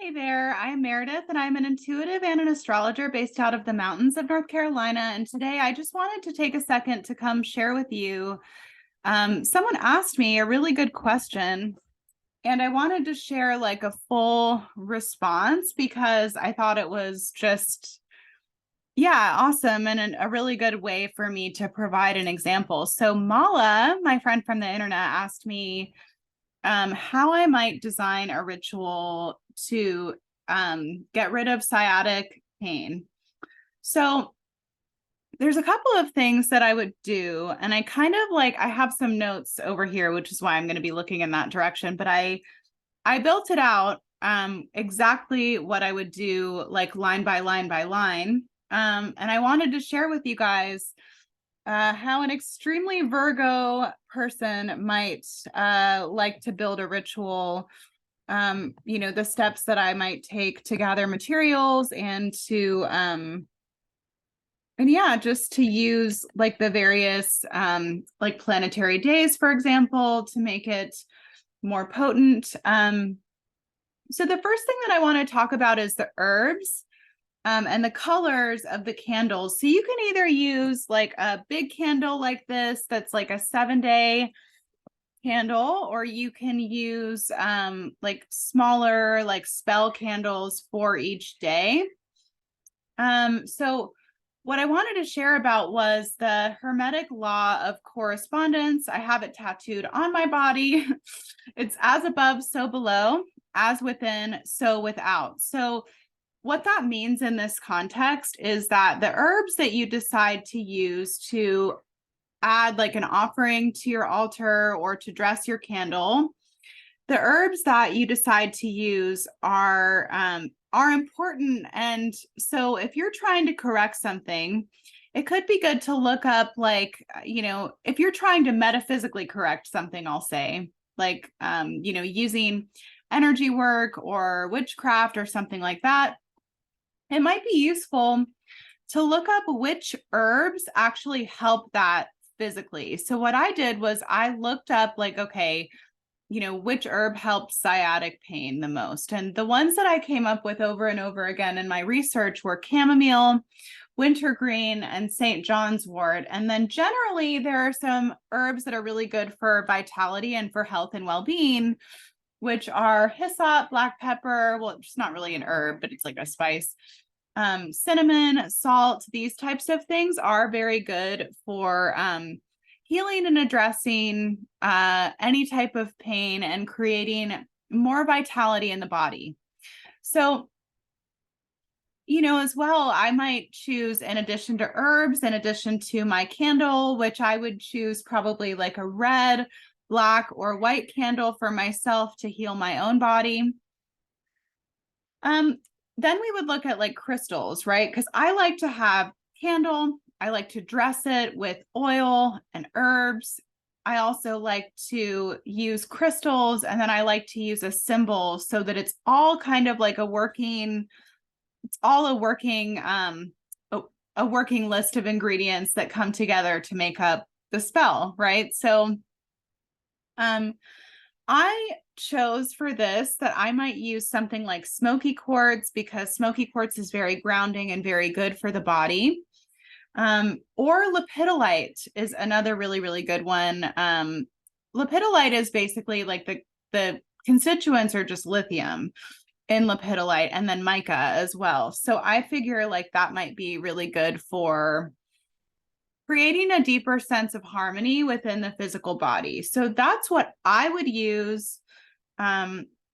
Hey there, I'm Meredith, and I'm an intuitive and an astrologer based out of the mountains of North Carolina. And today I just wanted to take a second to come share with you. Someone asked me a really good question, and I wanted to share like a full response because I thought it was just, yeah, awesome and a really good way for me to provide an example. So, Mala, my friend from the internet, asked me how I might design a ritual to get rid of sciatic pain. So there's a couple of things that I would do, and I kind of like I have some notes over here, which is why I'm going to be looking in that direction. But I built it out exactly what I would do, like line by line by line, and I wanted to share with you guys how an extremely Virgo person might like to build a ritual, the steps that I might take to gather materials and to, and yeah, just to use like the various, like planetary days, for example, to make it more potent. So the first thing that I want to talk about is the herbs and the colors of the candles. So you can either use like a big candle like this, that's like a 7-day candle, or you can use like smaller, like spell candles for each day. So what I wanted to share about was the Hermetic law of correspondence. I have it tattooed on my body. It's as above, so below, as within, so without. So what that means in this context is that the herbs that you decide to use to add like an offering to your altar or to dress your candle, the herbs that you decide to use are important. And so if you're trying to correct something, it could be good to look up like, if you're trying to metaphysically correct something, I'll say, like, using energy work or witchcraft or something like that, it might be useful to look up which herbs actually help that physically. So what I did was I looked up like, okay, which herb helps sciatic pain the most? And the ones that I came up with over and over again in my research were chamomile, wintergreen, and St. John's wort. And then generally there are some herbs that are really good for vitality and for health and well-being, which are hyssop, black pepper. Well, it's not really an herb, but it's like a spice. Cinnamon, salt, these types of things are very good for healing and addressing any type of pain and creating more vitality in the body. So, as well, I might choose, in addition to herbs, in addition to my candle, which I would choose probably like a red, black, or white candle for myself to heal my own body. Then we would look at like crystals, right? Because I like to have candle. I like to dress it with oil and herbs. I also like to use crystals, and then I like to use a symbol so that it's all kind of like a working a working list of ingredients that come together to make up the spell, right? So I chose for this that I might use something like smoky quartz, because smoky quartz is very grounding and very good for the body. Or lepidolite is another really, really good one. Lepidolite is basically like the constituents are just lithium in lepidolite, and then mica as well. So I figure like that might be really good for creating a deeper sense of harmony within the physical body. So that's what I would use.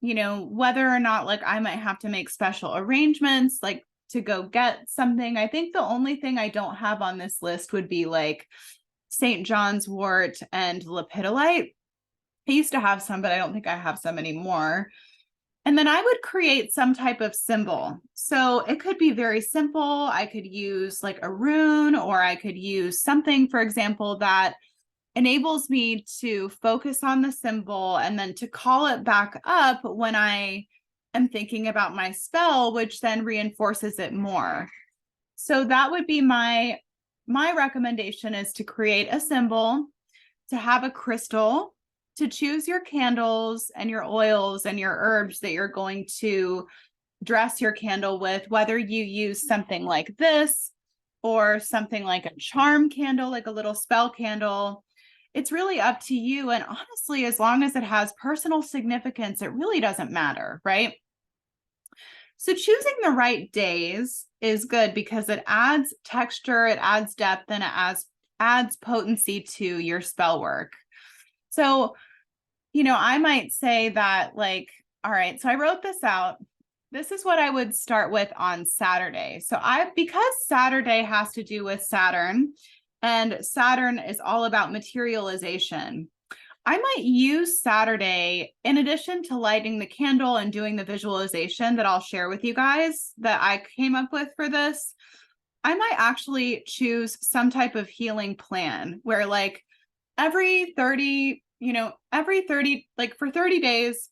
Whether or not like I might have to make special arrangements, like to go get something. I think the only thing I don't have on this list would be like St. John's wort and lepidolite. I used to have some, but I don't think I have some anymore. And then I would create some type of symbol. So it could be very simple. I could use like a rune, or I could use something, for example, that enables me to focus on the symbol and then to call it back up when I am thinking about my spell, which then reinforces it more. So that would be my recommendation, is to create a symbol, to have a crystal, to choose your candles and your oils and your herbs that you're going to dress your candle with, whether you use something like this or something like a charm candle, like a little spell candle. It's really up to you. And honestly, as long as it has personal significance, it really doesn't matter, right? So choosing the right days is good because it adds texture, it adds depth, and it adds potency to your spell work. So, I might say that, like, all right, so I wrote this out. This is what I would start with on Saturday. So because Saturday has to do with Saturn, and Saturn is all about materialization, I might use Saturday, in addition to lighting the candle and doing the visualization that I'll share with you guys that I came up with for this. I might actually choose some type of healing plan where, like, every 30, like for 30 days,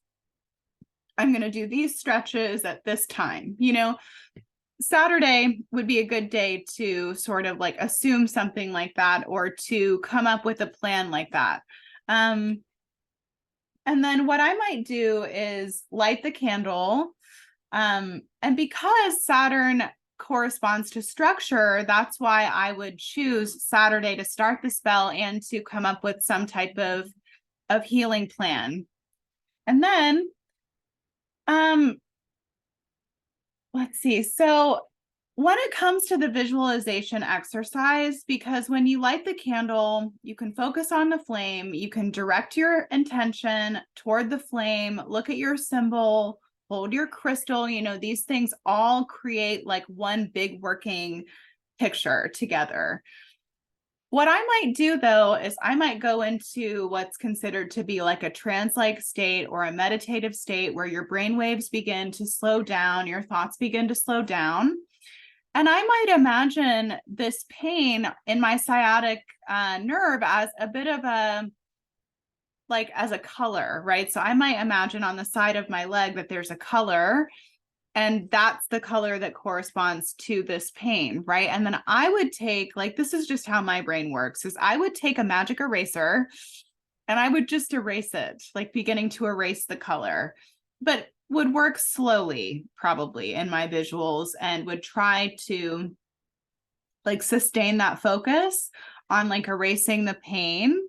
I'm going to do these stretches at this time. Saturday would be a good day to sort of like assume something like that, or to come up with a plan like that. And then what I might do is light the candle. And because Saturn corresponds to structure, that's why I would choose Saturday to start the spell and to come up with some type of healing plan. And then, let's see. So when it comes to the visualization exercise, because when you light the candle, you can focus on the flame, you can direct your intention toward the flame, look at your symbol, hold your crystal, these things all create like one big working picture together. What I might do, though, is I might go into what's considered to be like a trance-like state or a meditative state where your brain waves begin to slow down, your thoughts begin to slow down. And I might imagine this pain in my sciatic nerve as a bit of as a color, right? So I might imagine on the side of my leg that there's a color, and that's the color that corresponds to this pain, right? And then I would take, like, this is just how my brain works, is I would take a magic eraser and I would just erase it, like beginning to erase the color, but would work slowly probably in my visuals, and would try to like sustain that focus on like erasing the pain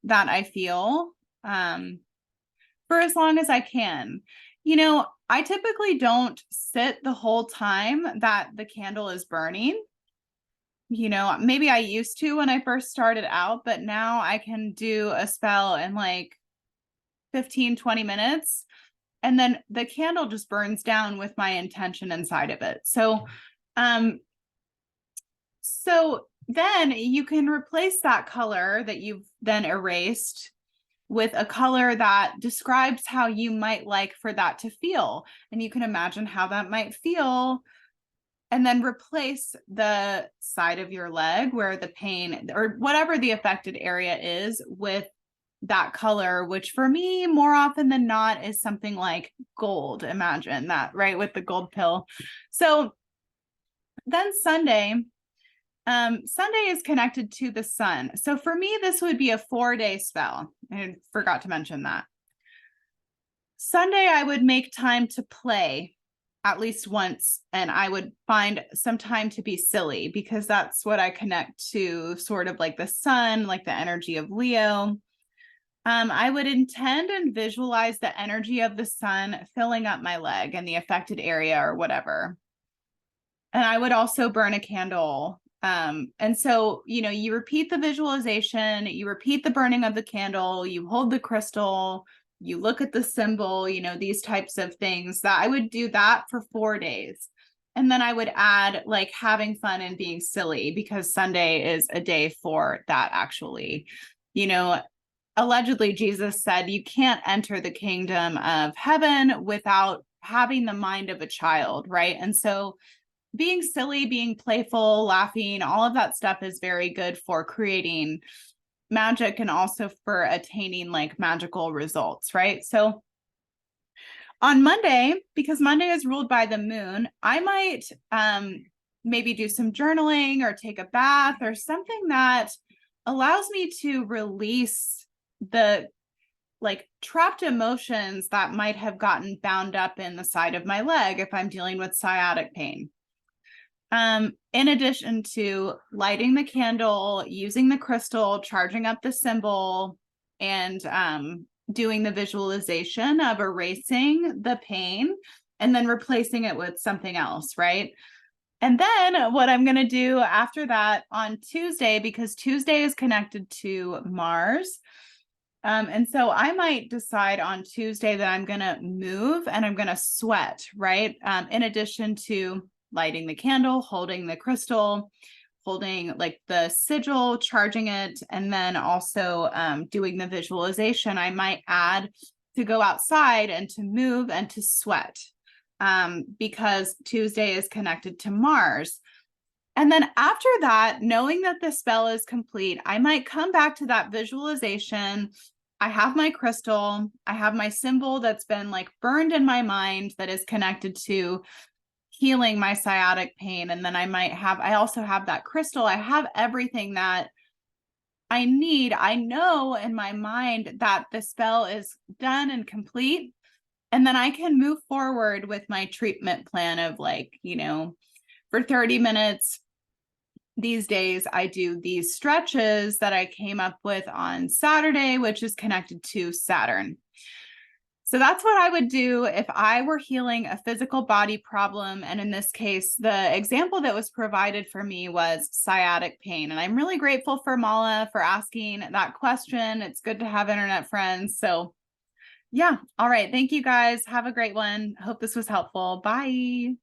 that I feel for as long as I can. I typically don't sit the whole time that the candle is burning. Maybe I used to when I first started out, but now I can do a spell in like 15, 20 minutes. And then the candle just burns down with my intention inside of it. So then you can replace that color that you've then erased with a color that describes how you might like for that to feel. And you can imagine how that might feel, and then replace the side of your leg where the pain or whatever the affected area is with that color, which for me, more often than not, is something like gold. Imagine that, right? With the gold pill. So then Sunday is connected to the sun. So for me, this would be a 4-day spell. I forgot to mention that. Sunday, I would make time to play at least once, and I would find some time to be silly, because that's what I connect to, sort of like the sun, like the energy of Leo. I would intend and visualize the energy of the sun filling up my leg and the affected area or whatever. And I would also burn a candle. And so, you repeat the visualization, you repeat the burning of the candle, you hold the crystal, you look at the symbol, these types of things. That I would do that for 4 days. And then I would add like having fun and being silly, because Sunday is a day for that, actually. Allegedly, Jesus said you can't enter the kingdom of heaven without having the mind of a child, right? And so being silly, being playful, laughing, all of that stuff is very good for creating magic and also for attaining like magical results, right? So on Monday, because Monday is ruled by the moon, I might maybe do some journaling or take a bath or something that allows me to release the like trapped emotions that might have gotten bound up in the side of my leg if I'm dealing with sciatic pain. In addition to lighting the candle, using the crystal, charging up the symbol, and doing the visualization of erasing the pain and then replacing it with something else, right? And then what I'm going to do after that on Tuesday, because Tuesday is connected to Mars. And so I might decide on Tuesday that I'm going to move and I'm going to sweat, right? In addition to lighting the candle, holding the crystal, holding like the sigil, charging it, and then also doing the visualization, I might add to go outside and to move and to sweat because Tuesday is connected to Mars. And then after that, knowing that the spell is complete, I might come back to that visualization. I have my crystal, I have my symbol that's been like burned in my mind that is connected to healing my sciatic pain. And then I also have that crystal. I have everything that I need. I know in my mind that the spell is done and complete. And then I can move forward with my treatment plan of like, for 30 minutes, these days I do these stretches that I came up with on Saturday, which is connected to Saturn. So that's what I would do if I were healing a physical body problem. And in this case, the example that was provided for me was sciatic pain. And I'm really grateful for Mala for asking that question. It's good to have internet friends. So yeah. All right. Thank you guys. Have a great one. Hope this was helpful. Bye.